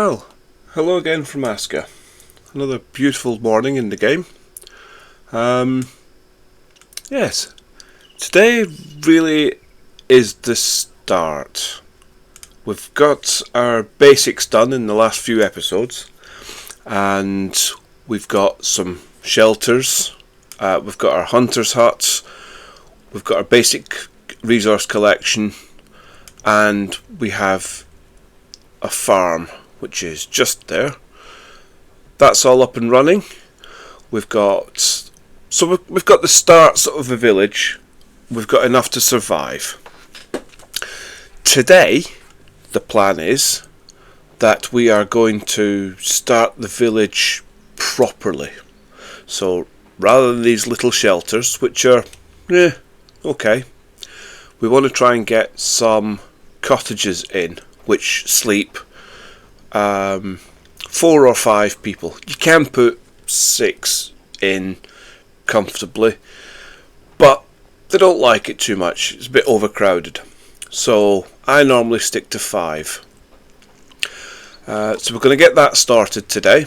Well, hello again from Aska. Another beautiful morning in the game. Yes, today really is the start. We've got our basics done in the last few episodes, and we've got some shelters, we've got our hunter's huts, we've got our basic resource collection, and we have a farm which is just there. That's all up and running. We've got the start sort of a village. We've got enough to survive. Today, the plan is that we are going to start the village properly. So rather than these little shelters, which are okay, we want to try and get some cottages in which sleep 4 or 5 people. You can put 6 in comfortably, but they don't like it too much. It's a bit overcrowded, so I normally stick to 5. So we're going to get that started today.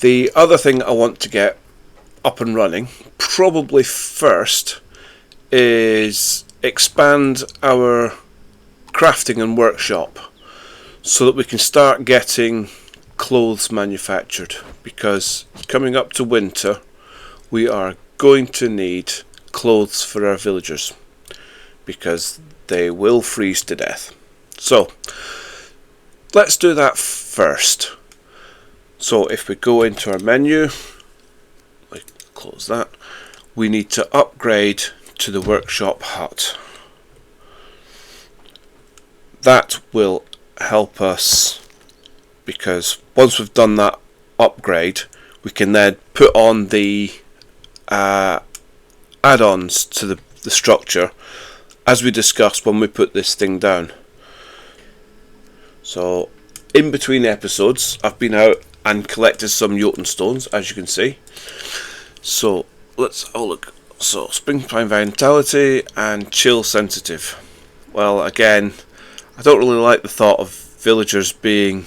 The other thing I want to get up and running, probably first, is expand our crafting and workshop so that we can start getting clothes manufactured, because coming up to winter we are going to need clothes for our villagers because they will freeze to death. So let's do that first. So if we go into our menu, close that, we need to upgrade to the workshop hut. That will help us, because once we've done that upgrade we can then put on the add-ons to the structure as we discussed when we put this thing down. So in between episodes I've been out and collected some Jotun stones, as you can see. So let's look. So springtime vitality and chill sensitive. Well, again, I don't really like the thought of villagers being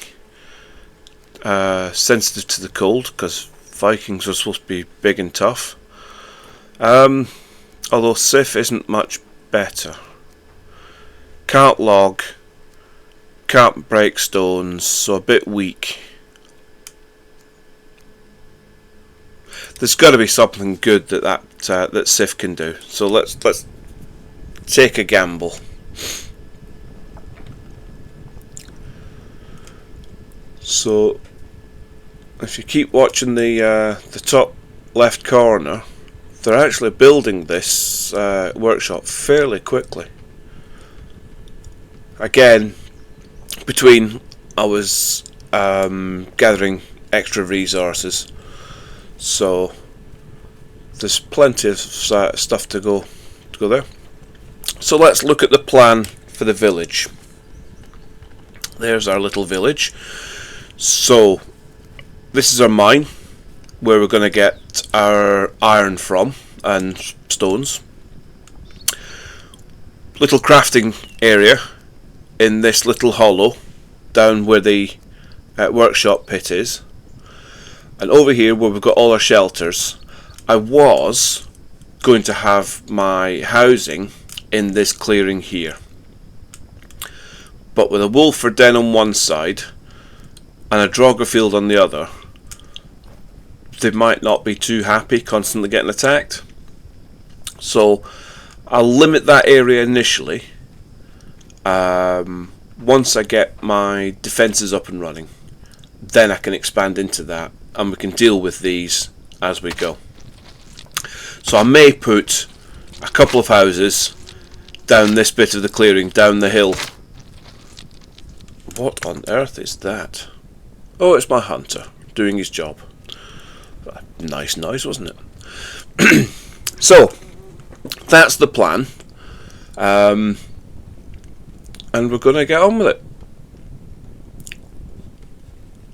sensitive to the cold, because Vikings are supposed to be big and tough. Although Sif isn't much better. Can't log, can't break stones, so a bit weak. There's got to be something good that Sif can do. So let's take a gamble. So if you keep watching the top left corner, they're actually building this workshop fairly quickly. Again, between I was gathering extra resources, so there's plenty of stuff to go there. So let's look at the plan for the village. There's our little village. So this is our mine, where we're going to get our iron from and stones. Little crafting area in this little hollow down where the workshop pit is, and over here where we've got all our shelters. I was going to have my housing in this clearing here, but with a wolf den on one side and a Draugr field on the other, they might not be too happy constantly getting attacked. So I'll limit that area initially. Once I get my defences up and running, then I can expand into that, and we can deal with these as we go. So I may put a couple of houses down this bit of the clearing, down the hill. What on earth is that? Oh, it's my hunter doing his job. Nice noise, wasn't it? So that's the plan, and we're going to get on with it.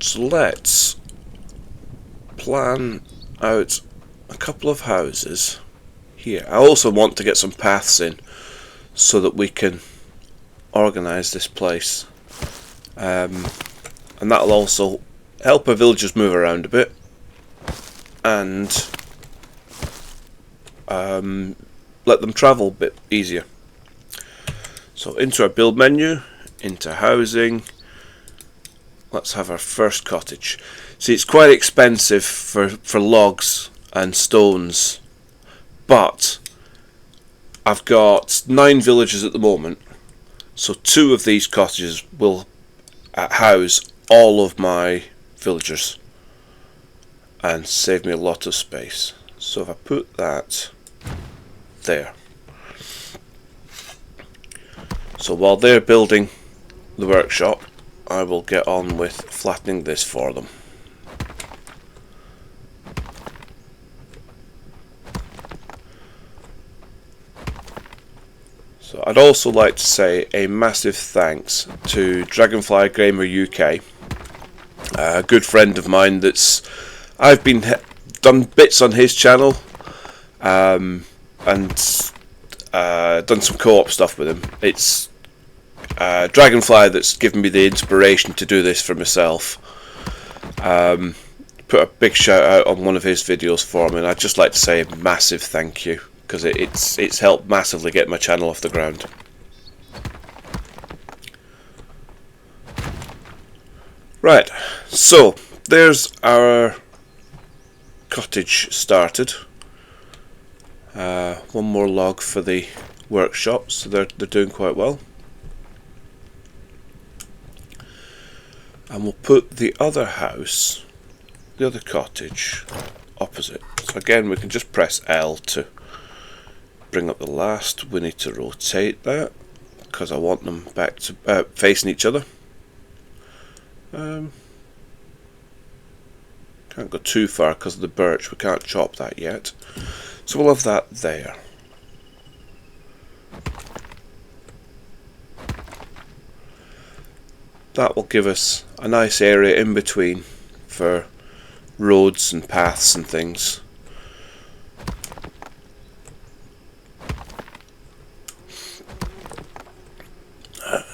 So let's plan out a couple of houses here. I also want to get some paths in so that we can organise this place. and that'll also help our villagers move around a bit, and let them travel a bit easier. So into our build menu, into housing, let's have our first cottage. See, it's quite expensive for logs and stones, but I've got 9 villagers at the moment, so 2 of these cottages will house all of my villagers and save me a lot of space. So if I put that there, so while they're building the workshop, I will get on with flattening this for them. So I'd also like to say a massive thanks to Dragonfly Gamer UK, a good friend of mine I've been done bits on his channel, and done some co-op stuff with him. It's Dragonfly that's given me the inspiration to do this for myself. Put a big shout out on one of his videos for me, and I'd just like to say a massive thank you, because it's helped massively get my channel off the ground. Right, so there's our cottage started. One more log for the workshop, so they're doing quite well. And we'll put the other house, the other cottage, opposite. So again, we can just press L to bring up the last. We need to rotate that because I want them back to facing each other. Can't go too far because of the birch. We can't chop that yet, so we'll have that there. That will give us a nice area in between for roads and paths and things.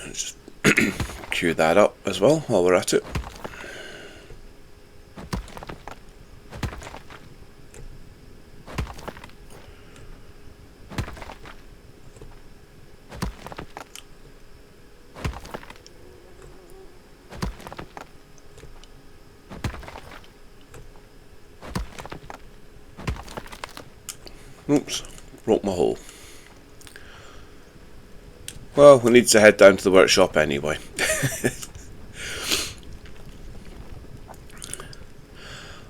Just queue that up as well while we're at it. Oops, broke my hole. Well, we need to head down to the workshop anyway.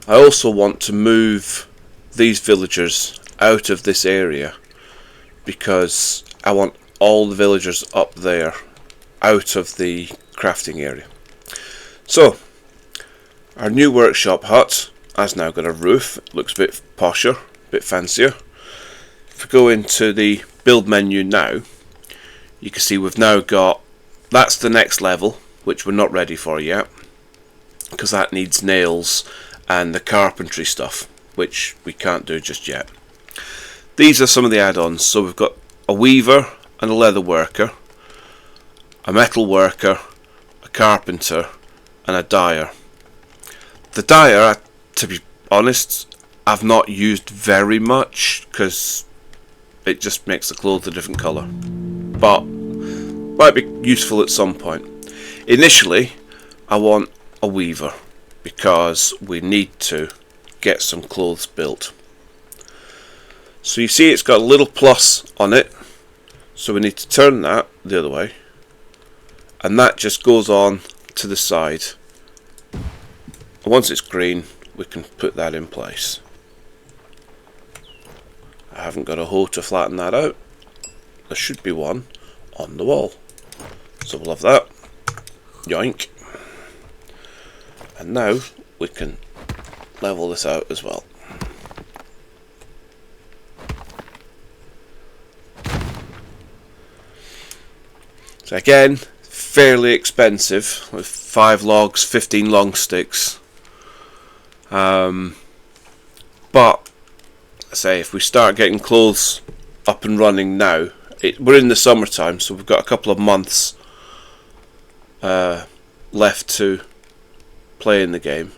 I also want to move these villagers out of this area because I want all the villagers up there out of the crafting area. So, our new workshop hut has now got a roof. It looks a bit posher, a bit fancier. If we go into the build menu now, you can see we've now got, that's the next level, which we're not ready for yet, because that needs nails and the carpentry stuff, which we can't do just yet. These are some of the add-ons. So we've got a weaver and a leather worker, a metal worker, a carpenter, and a dyer. The dyer, to be honest, I've not used very much because it just makes the clothes a different colour, but might be useful at some point. Initially, I want a weaver because we need to get some clothes built. So you see it's got a little plus on it, so we need to turn that the other way, and that just goes on to the side. And once it's green, we can put that in place. I haven't got a hoe to flatten that out. There should be one on the wall, so we'll have that. Yoink. And now we can level this out as well. So again, fairly expensive, with 5 logs, 15 long sticks. But I say, if we start getting clothes up and running now, we're in the summertime, so we've got a couple of months left to playing the game.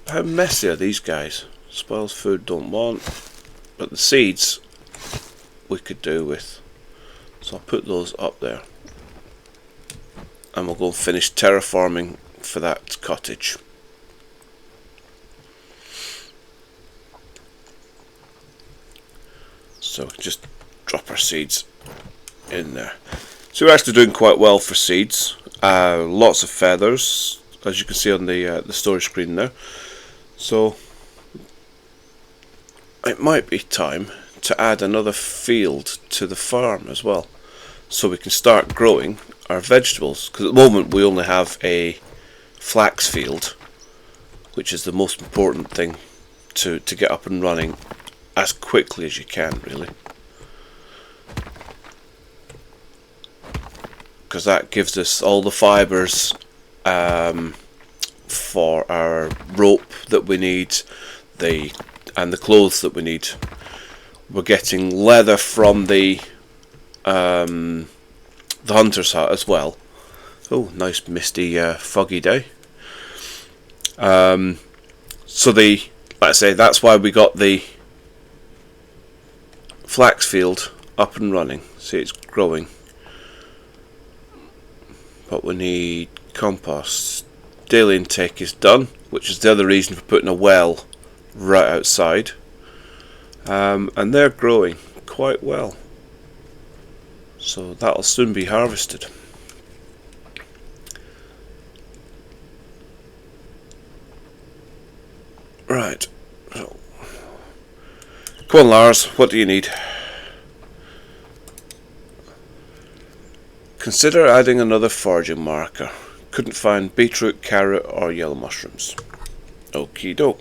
How messy are these guys? Spoils food, don't want. But the seeds we could do with. So I'll put those up there. And we'll go and finish terraforming for that cottage. So we can just drop our seeds in there. So we're actually doing quite well for seeds. Lots of feathers, as you can see on the storage screen there. So it might be time to add another field to the farm as well, so we can start growing our vegetables. Because at the moment we only have a flax field, which is the most important thing to get up and running as quickly as you can, really. Because that gives us all the fibres for our rope that we need, and the clothes that we need. We're getting leather from the hunter's hut as well. Oh, nice misty, foggy day. So like I say, that's why we got the flax field up and running. See, it's growing. But we need compost. Daily intake is done, which is the other reason for putting a well right outside. And they're growing quite well. So that'll soon be harvested. Right. So, come on, Lars, what do you need? Consider adding another foraging marker. Couldn't find beetroot, carrot or yellow mushrooms. Okie doke.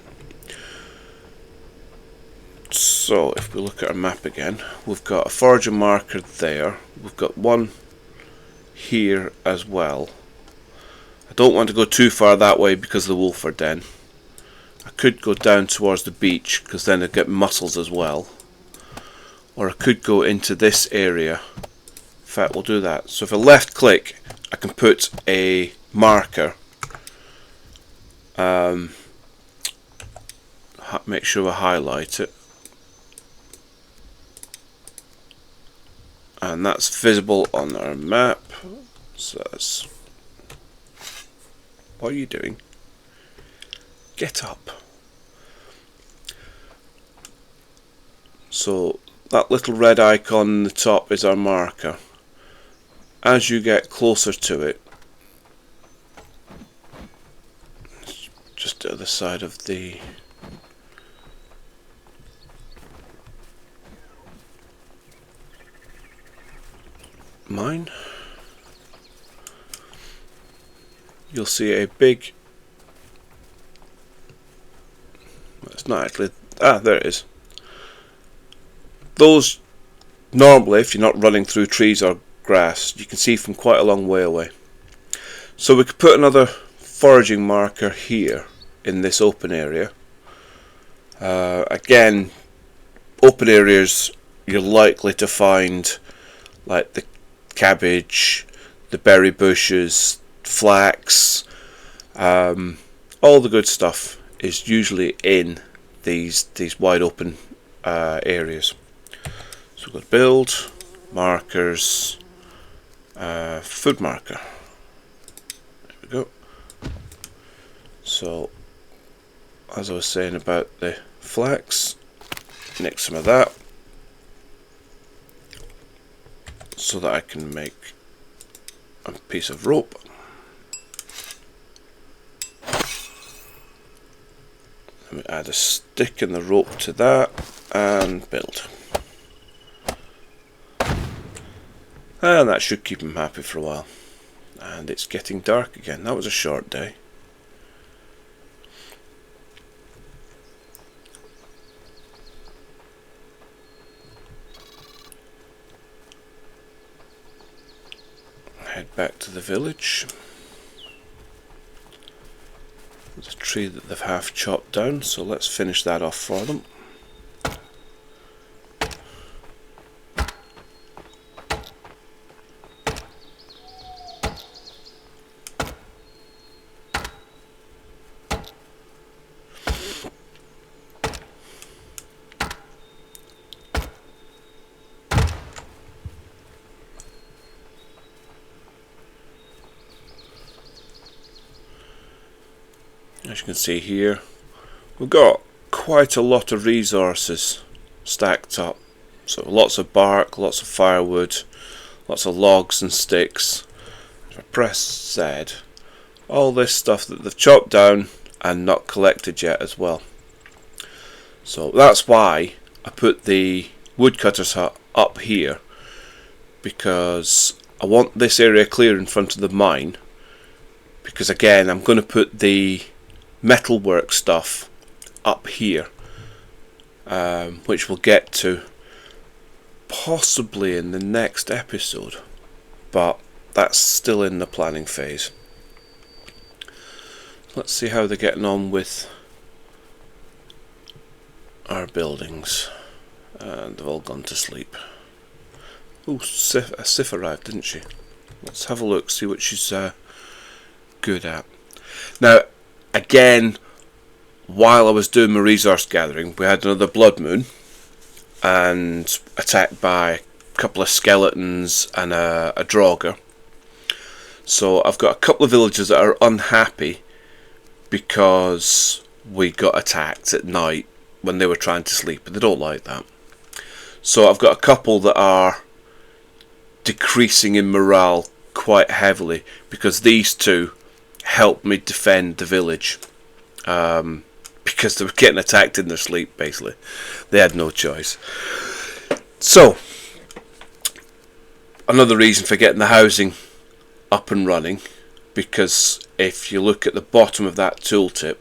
So if we look at our map again, we've got a foraging marker there. We've got one here as well. I don't want to go too far that way because of the wolfer den. I could go down towards the beach because then I'd get mussels as well. Or I could go into this area. In fact, we'll do that. So if I left click, I can put a marker. Make sure I highlight it. And that's visible on our map. So that's... What are you doing? Get up. So that little red icon on the top is our marker. As you get closer to it, just the other side of the mine, you'll see a big, well, it's not actually, there it is. Those normally, if you're not running through trees or grass, you can see from quite a long way away. So we could put another foraging marker here in this open area. Again, open areas you're likely to find like the cabbage, the berry bushes, flax, all the good stuff is usually in these wide open areas. So we've got build, markers, food marker. There we go. So as I was saying about the flax, nick some of that so that I can make a piece of rope. Let me add a stick in the rope to that and build. And that should keep him happy for a while. And it's getting dark again. That was a short day. Head back to the village. There's a tree that they've half chopped down, so let's finish that off for them. as you can see here, we've got quite a lot of resources stacked up. So lots of bark, lots of firewood, lots of logs and sticks. If I press Z, all this stuff that they've chopped down and not collected yet as well. So that's why I put the woodcutter's hut up here, because I want this area clear in front of the mine, because again I'm going to put the metalwork stuff up here, which we'll get to possibly in the next episode, but that's still in the planning phase. Let's see how they're getting on with our buildings. And they've all gone to sleep. Oh, Sif arrived, didn't she? Let's have a look, see what she's good at. Now, again, while I was doing my resource gathering, we had another blood moon and attacked by a couple of skeletons and a draugr. So I've got a couple of villagers that are unhappy because we got attacked at night when they were trying to sleep, and they don't like that. So I've got a couple that are decreasing in morale quite heavily because these two helped me defend the village, because they were getting attacked in their sleep. Basically they had no choice. So another reason for getting the housing up and running, because if you look at the bottom of that tooltip,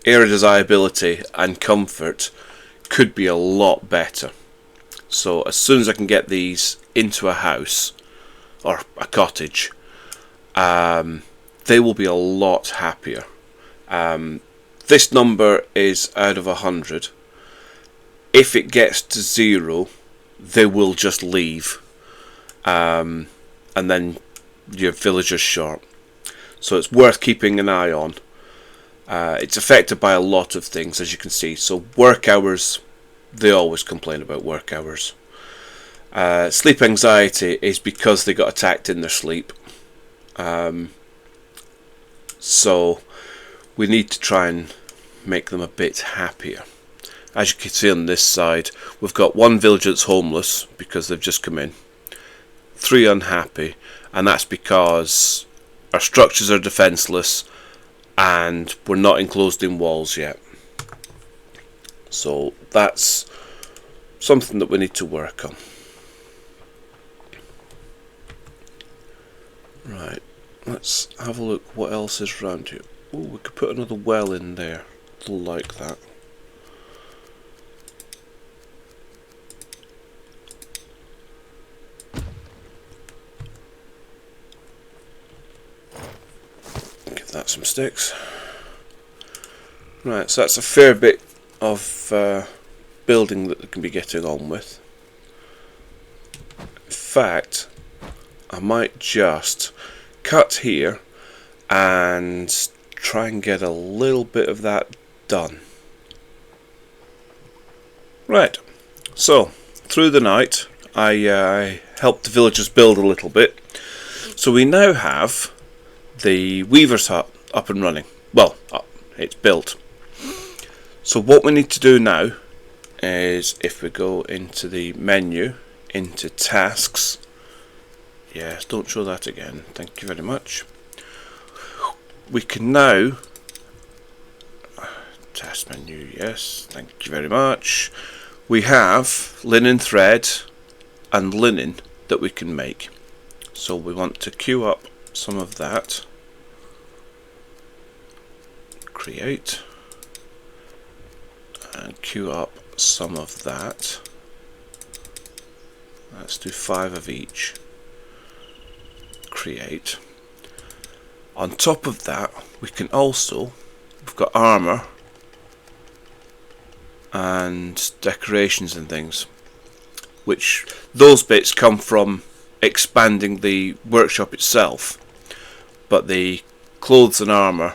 area desirability and comfort could be a lot better. So as soon as I can get these into a house or a cottage, they will be a lot happier. This number is out of 100. If it gets to 0, they will just leave, and then your villager's short. So it's worth keeping an eye on. It's affected by a lot of things, as you can see. So work hours, they always complain about work hours. Sleep anxiety is because they got attacked in their sleep. So we need to try and make them a bit happier. As you can see on this side, we've got one villager that's homeless because they've just come in, 3 unhappy, and that's because our structures are defenceless and we're not enclosed in walls yet. So that's something that we need to work on. Right, let's have a look what else is around here. Oh, we could put another well in there. They'll like that. Give that some sticks. Right, so that's a fair bit of building that they can be getting on with. In fact, I might just cut here and try and get a little bit of that done. Right, so through the night I helped the villagers build a little bit. So we now have the weaver's hut up and running. Well, it's built. So what we need to do now is, if we go into the menu, into tasks, yes, don't show that again, thank you very much. We can now, task menu, yes, thank you very much. We have linen thread and linen that we can make. So we want to queue up some of that. Create. And queue up some of that. Let's do 5 of each. Create. On top of that, we can also, we've got armor and decorations and things, which those bits come from expanding the workshop itself, but the clothes and armor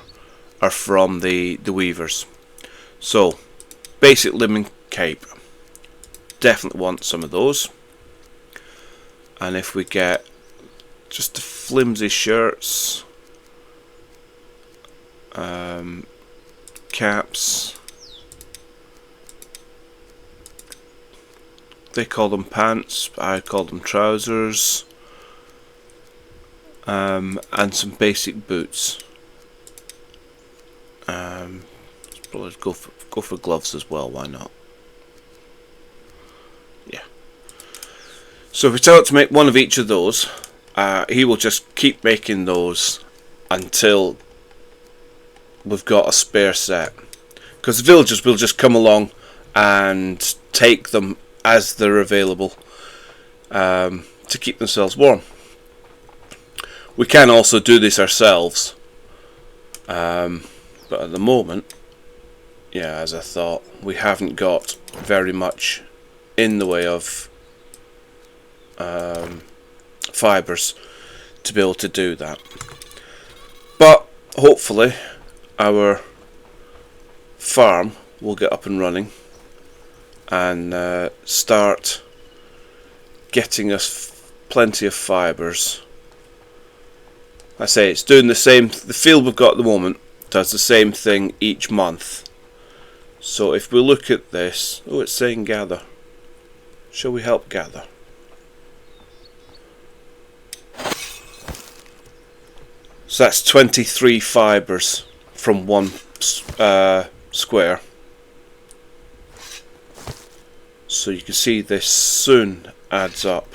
are from the weavers. So basic linen cape, definitely want some of those. And if we get just the flimsy shirts, caps. They call them pants, I call them trousers, and some basic boots. Probably go for gloves as well. Why not? Yeah. So if we tell it to make one of each of those, he will just keep making those until we've got a spare set. Because the villagers will just come along and take them as they're available, to keep themselves warm. We can also do this ourselves, but at the moment, yeah, as I thought, we haven't got very much in the way of fibres to be able to do that. But hopefully our farm will get up and running and start getting us plenty of fibres. I say it's doing the same. The field we've got at the moment does the same thing each month. So if we look at this, oh, it's saying gather. Shall we help gather? So that's 23 fibres from one square. So you can see this soon adds up.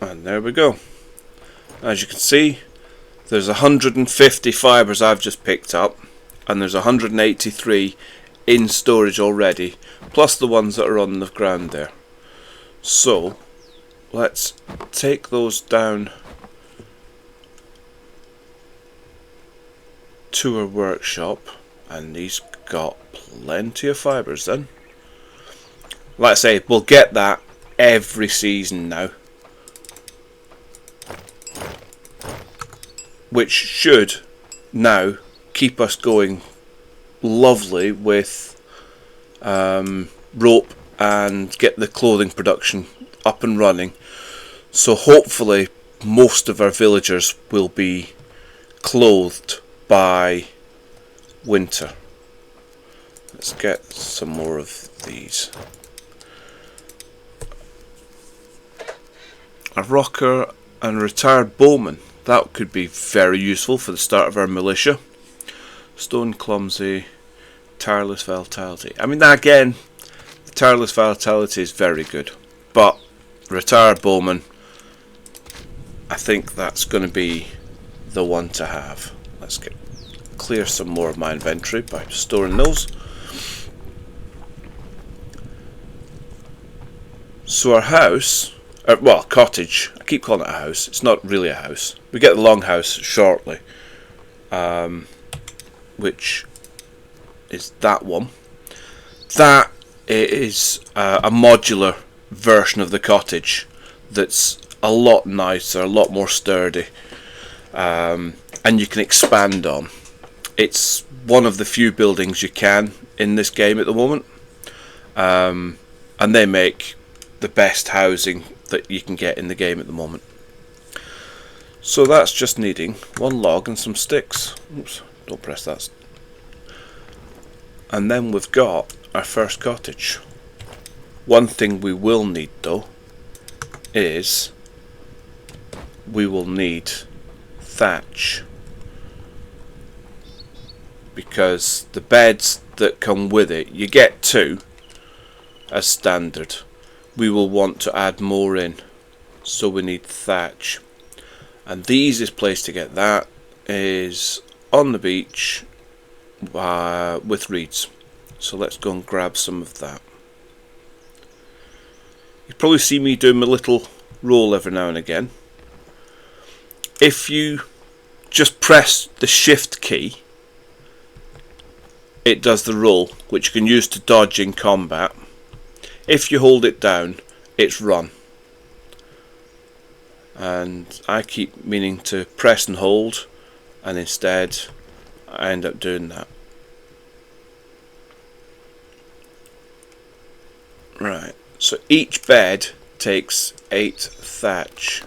And there we go. As you can see, there's 150 fibres I've just picked up, and there's 183 in storage already, plus the ones that are on the ground there. So let's take those down to our workshop, and these got plenty of fibres then. Like I say, we'll get that every season now, which should now keep us going lovely with rope and get the clothing production up and running. So hopefully most of our villagers will be clothed by winter. Let's get some more of these. A rocker and a retired bowman. That could be very useful for the start of our militia. Stone clumsy, tireless vitality. I mean, again, the tireless vitality is very good, but retired bowman, I think that's going to be the one to have. Let's clear some more of my inventory by storing those. So our house, well, cottage, I keep calling it a house, it's not really a house. We get the longhouse shortly, which is that one. That is a modular version of the cottage that's a lot nicer, a lot more sturdy, and you can expand on. It's one of the few buildings you can in this game at the moment, and they make the best housing that you can get in the game at the moment. So that's just needing one log and some sticks. Oops, don't press that. And then we've got our first cottage. One thing we will need though is we will need thatch, because the beds that come with it, you get two as standard. We will want to add more in, so we need thatch, and the easiest place to get that is on the beach with reeds. So let's go and grab some of that. You probably see me doing my little roll every now and again. If you just press the shift key, it does the roll, which you can use to dodge in combat. If you hold it down, it's run. And I keep meaning to press and hold, and instead I end up doing that. Right, so each bed takes 8 thatch.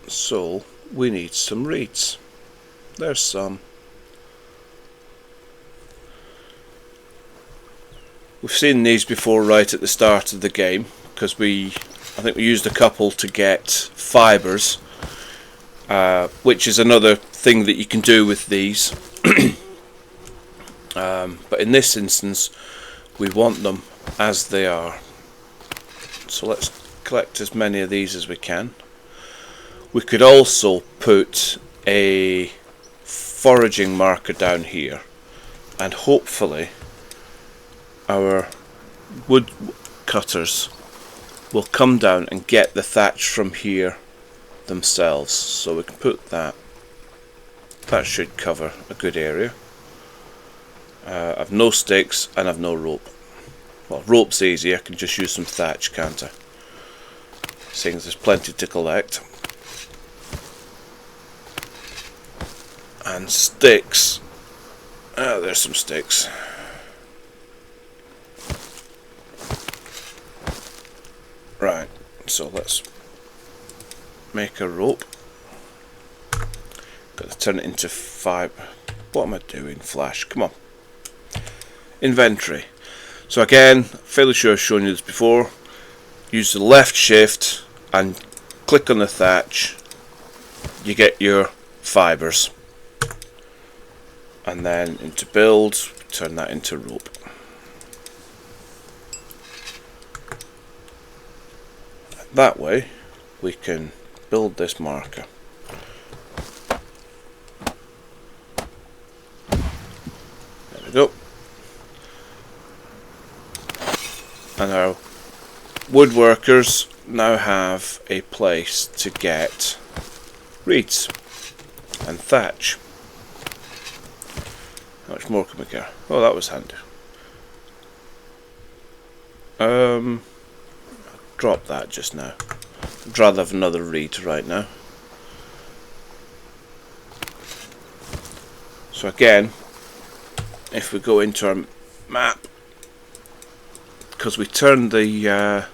So we need some reeds. There's some. We've seen these before right at the start of the game, because I think we used a couple to get fibres, which is another thing that you can do with these. But in this instance we want them as they are. So let's collect as many of these as we can. We could also put a foraging marker down here, and hopefully our wood cutters will come down and get the thatch from here themselves. So we can put that. That should cover a good area. I've no sticks and I've no rope. Well, rope's easy, I can just use some thatch, can't I? Seeing as there's plenty to collect. And sticks. There's some sticks. Right, so let's make a rope. Got to turn it into 5. What am I doing, Flash? Come on. Inventory. So again, fairly sure I've shown you this before. Use the left shift and click on the thatch. You get your fibres. And then into build, turn that into rope. That way we can build this marker. There we go. And our woodworkers now have a place to get reeds and thatch. How much more can we get? Oh, that was handy. Drop that just now. I'd rather have another reed right now. So again, if we go into our map, because we turned the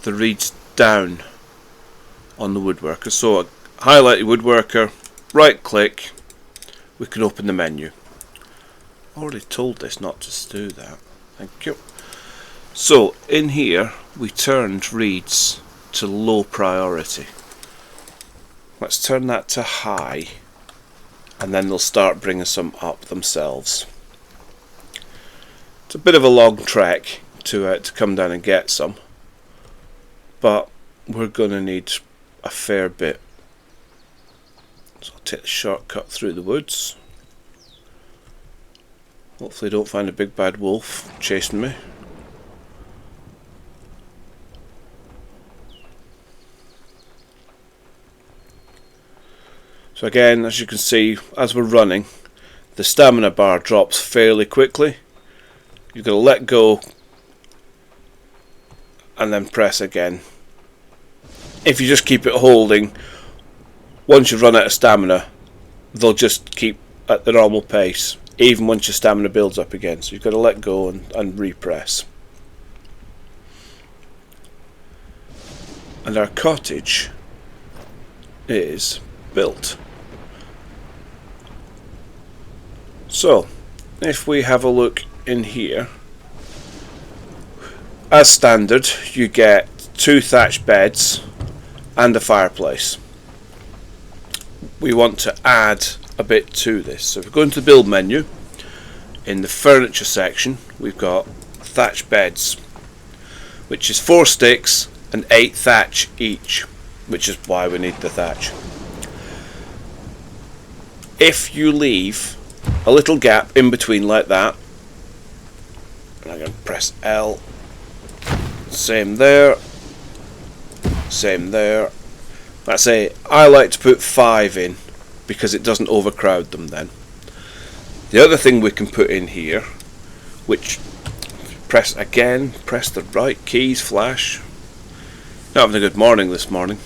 reeds down on the woodworker, so highlight the woodworker, right click, we can open the menu. Already told this not to do that. Thank you. So in here we turned reeds to low priority. Let's turn that to high, and then they'll start bringing some up themselves. It's a bit of a long trek to come down and get some, but we're going to need a fair bit. So I'll take the shortcut through the woods. Hopefully I don't find a big bad wolf chasing me. So again, as you can see, as we're running, the stamina bar drops fairly quickly. You've got to let go and then press again. If you just keep it holding, once you've run out of stamina, they'll just keep at the normal pace, even once your stamina builds up again. So you've got to let go and repress. And our cottage is built. So, if we have a look in here, as standard, you get 2 thatched beds and a fireplace. We want to add a bit to this. So if we go into the build menu, in the furniture section, we've got thatched beds, which is 4 sticks and 8 thatch each, which is why we need the thatch. If you leave a little gap in between like that, and I'm going to press L, same there, same there. I like to put 5 in because it doesn't overcrowd them then. The other thing we can put in here, which press the right keys, Flash, Not having a good morning this morning.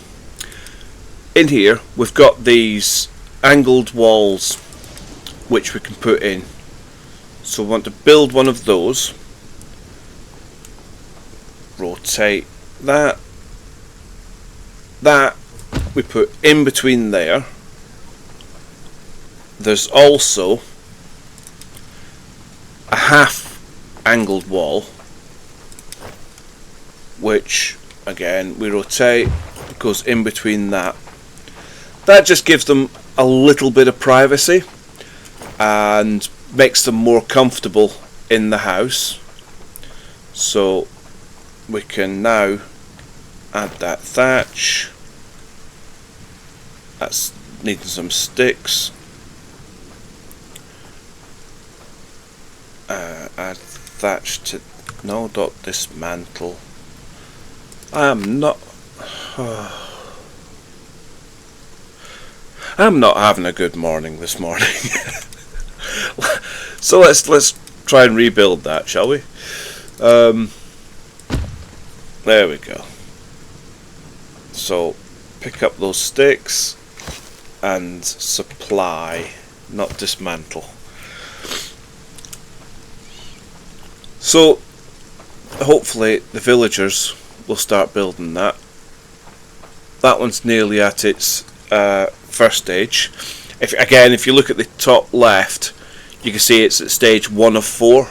In here we've got these angled walls which we can put in. So we want to build one of those. Rotate that. That we put in between there. There's also a half angled wall which again we rotate, goes in between that. That just gives them a little bit of privacy and makes them more comfortable in the house. So we can now add that thatch. That's needing some sticks. Add thatch to... No, don't dismantle. I'm not having a good morning this morning. So let's try and rebuild that, shall we? There we go. So pick up those sticks and supply, not dismantle. So hopefully the villagers will start building that. That one's nearly at its first stage. If you look at the top left, you can see it's at stage 1 of 4.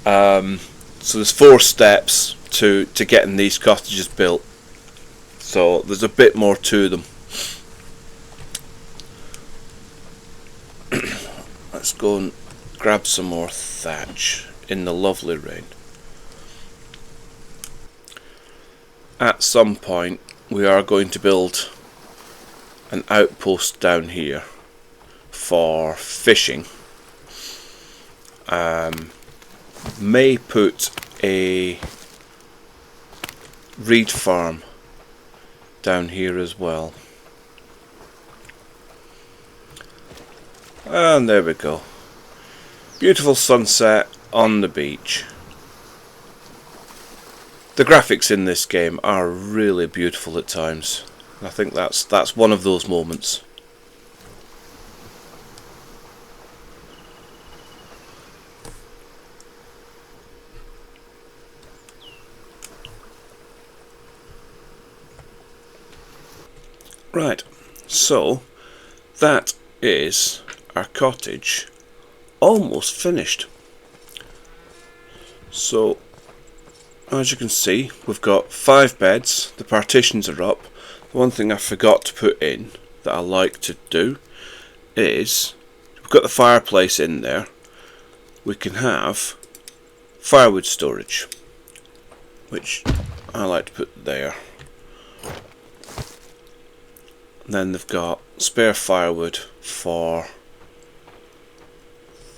So there's 4 steps to getting these cottages built. So there's a bit more to them. Let's go and grab some more thatch in the lovely rain. At some point we are going to build an outpost down here for fishing. May put a reed farm down here as well. And there we go. Beautiful sunset on the beach. The graphics in this game are really beautiful at times. I think that's one of those moments. Right, so that is our cottage almost finished. So as you can see, we've got 5 beds, the partitions are up. The one thing I forgot to put in that I like to do is, we've got the fireplace in there, we can have firewood storage, which I like to put there. And then they've got spare firewood for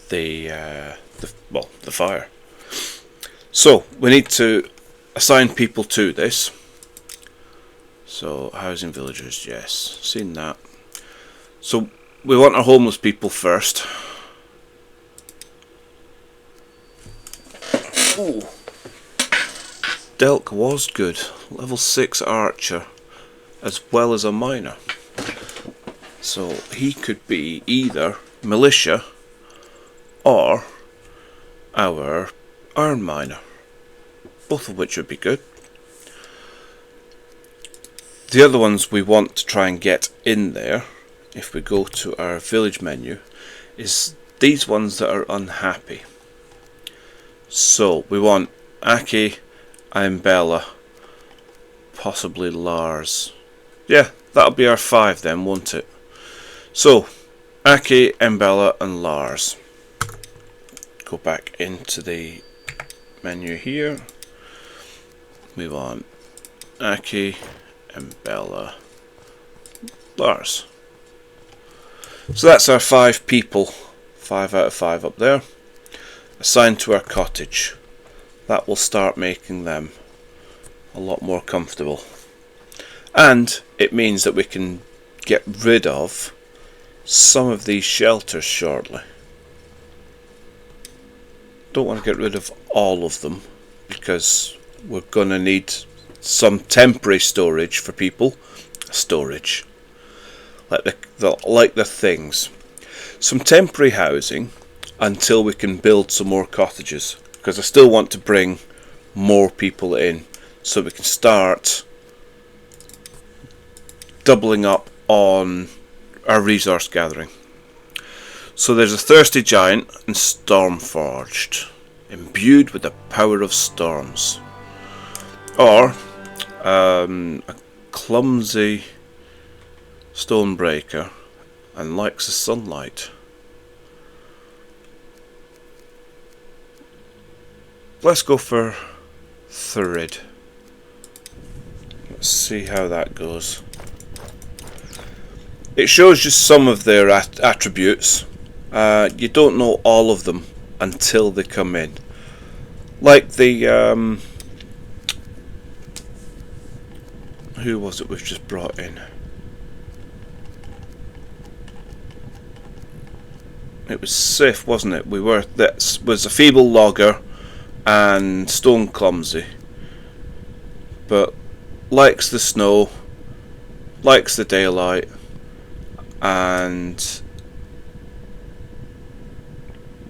the fire. So we need to assign people to this. So housing villagers, yes, seen that. So we want our homeless people first. Ooh. Delk was good, level 6 archer, as well as a miner. So he could be either militia or our iron miner, both of which would be good. The other ones we want to try and get in there, if we go to our village menu, is these ones that are unhappy. So we want Aki, Bella, possibly Lars. Yeah, that'll be our 5 then, won't it? So Aki, Bella and Lars. Go back into the menu here. We want Aki, Bella, Lars. So that's our 5 people, 5 out of 5 up there, assigned to our cottage. That will start making them a lot more comfortable. And it means that we can get rid of some of these shelters shortly. Don't want to get rid of all of them because we're going to need some temporary storage for people. Storage, like the things. Some temporary housing until we can build some more cottages, because I still want to bring more people in so we can start doubling up on our resource gathering. So there's a thirsty giant and storm forged, imbued with the power of storms, or a clumsy stonebreaker and likes the sunlight. Let's go for Thurid. Let's see how that goes. It shows you some of their attributes. You don't know all of them until they come in. Like the who was it we've just brought in? It was Sif, wasn't it? That was a feeble logger and stone clumsy, but likes the snow, likes the daylight, and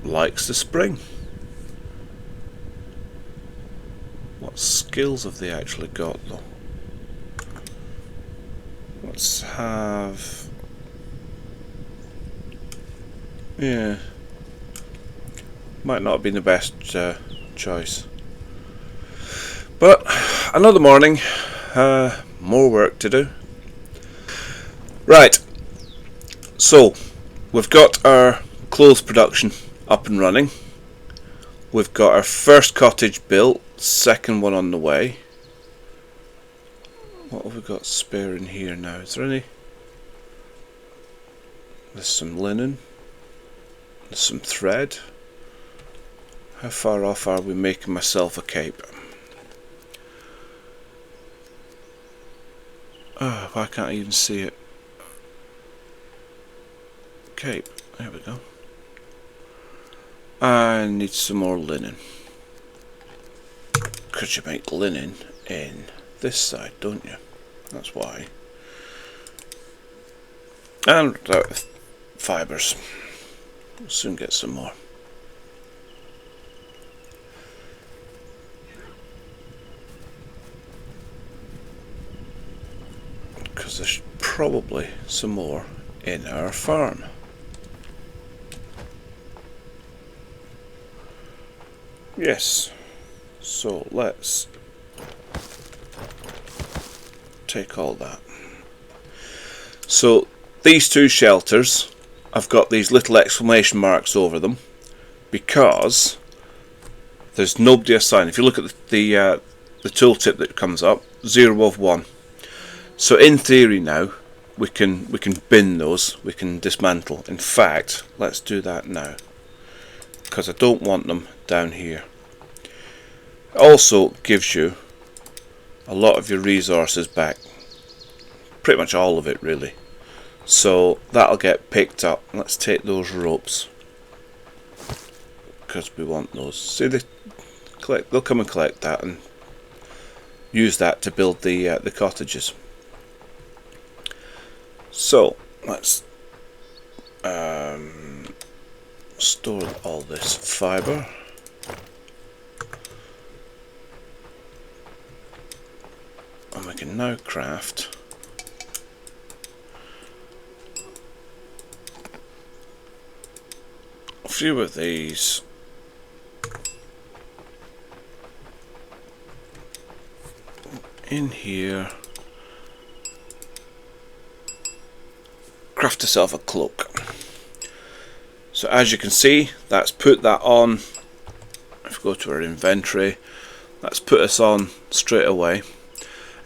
likes the spring. What skills have they actually got though? Let's have... yeah, might not have been the best choice, but another morning, more work to do. Right, so we've got our clothes production up and running. We've got our first cottage built, second one on the way. What have we got spare in here now? Is there any? There's some linen. There's some thread. How far off are we making myself a cape? Oh, why can't I even see it? Cape. There we go. I need some more linen. Because you make linen in this side, don't you? That's why. And fibres. We'll soon get some more. Because there's probably some more in our farm. Yes. So let's take all that. So these two shelters, I've got these little exclamation marks over them because there's nobody assigned. If you look at the tooltip that comes up, 0 of 1. So in theory now we can bin those, we can dismantle. In fact, let's do that now because I don't want them down here. It also gives you a lot of your resources back, pretty much all of it really. So that'll get picked up. Let's take those ropes because we want those. See, they'll come and collect that and use that to build the cottages. So let's store all this fibre. And we can now craft a few of these. In here. Craft yourself a cloak. So as you can see, that's put that on. If we go to our inventory, that's put us on straight away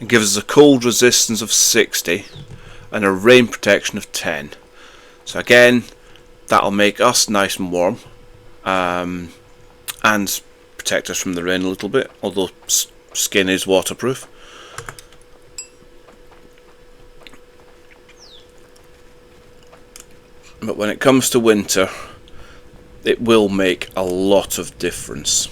and gives us a cold resistance of 60 and a rain protection of 10. So again, that'll make us nice and warm and protect us from the rain a little bit, although skin is waterproof. But when it comes to winter, it will make a lot of difference.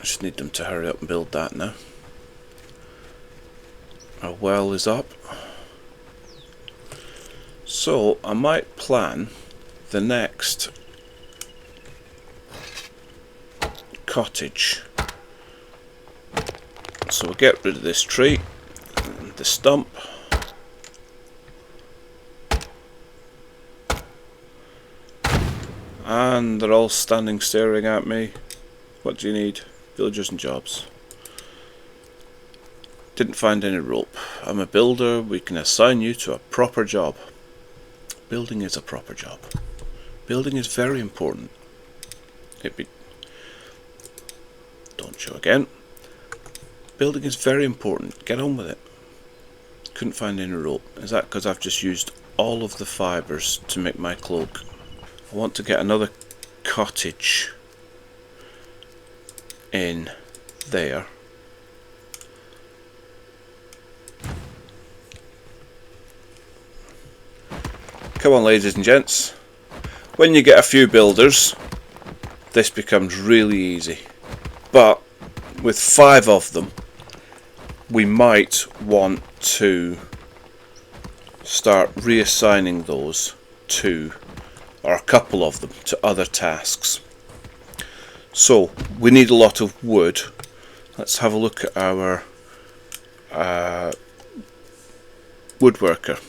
just need them to hurry up and build that now. Our well is up. So I might plan the next cottage. So we'll get rid of this tree and the stump. And they're all standing staring at me. What do you need? Villagers and jobs. Didn't find any rope. I'm a builder. We can assign you to a proper job. Building is a proper job. Building is very important. Don't show again. Building is very important. Get on with it. Couldn't find any rope. Is that because I've just used all of the fibres to make my cloak? I want to get another cottage in there. Come on, ladies and gents. When you get a few builders, this becomes really easy. But with 5 of them, we might want to start reassigning those to, or a couple of them, to other tasks. So we need a lot of wood. Let's have a look at our woodworker.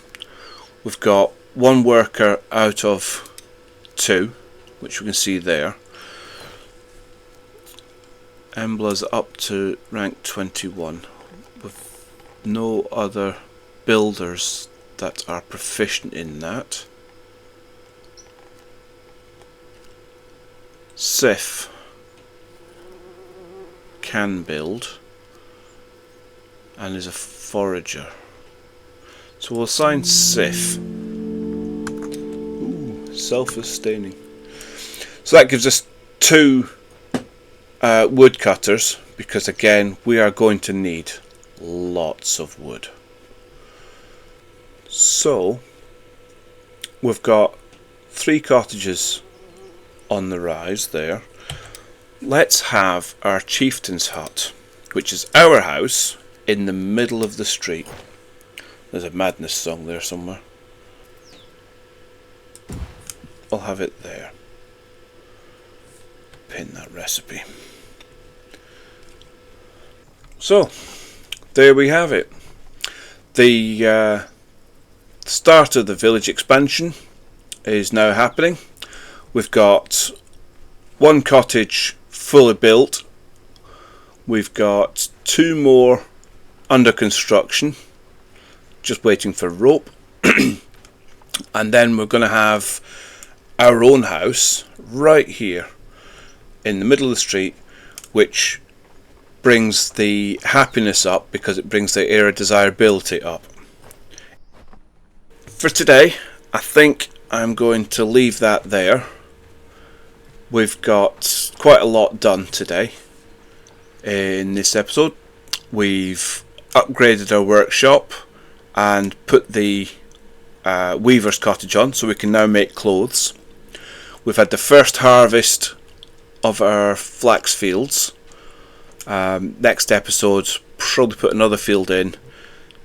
We've got 1 worker out of 2, which we can see there. Embla's up to rank 21 with no other builders that are proficient in that. Sif can build and is a forager. So we'll assign Sif. Ooh, self-sustaining. So that gives us 2 woodcutters, because again we are going to need lots of wood. So we've got 3 cottages on the rise there. Let's have our chieftain's hut, which is our house, in the middle of the street. There's a Madness song there somewhere. I'll have it there. Pin that recipe. So there we have it. The start of the village expansion is now happening. We've got 1 cottage fully built. We've got 2 more under construction, just waiting for rope. And then we're going to have our own house right here in the middle of the street, which brings the happiness up because it brings the area desirability up. For today, I think I'm going to leave that there. We've got quite a lot done today in this episode. We've upgraded our workshop and put the weaver's cottage on, so we can now make clothes. We've had the first harvest of our flax fields. Next episode, probably put another field in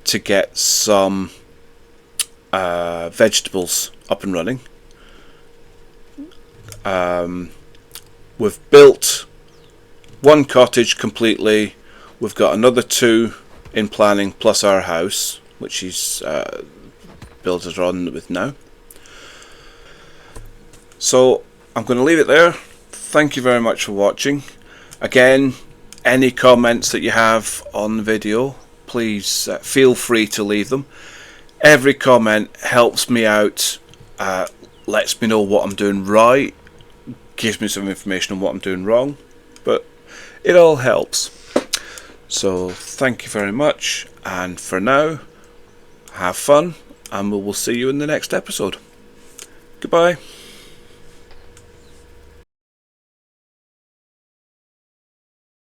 to get some vegetables up and running. We've built 1 cottage completely. We've got another 2 in planning, plus our house, which he's builders are on with now. So I'm going to leave it there. Thank you very much for watching. Again, any comments that you have on the video, please feel free to leave them. Every comment helps me out, lets me know what I'm doing right, gives me some information on what I'm doing wrong, but it all helps. So thank you very much, and for now, have fun, and we will see you in the next episode. Goodbye.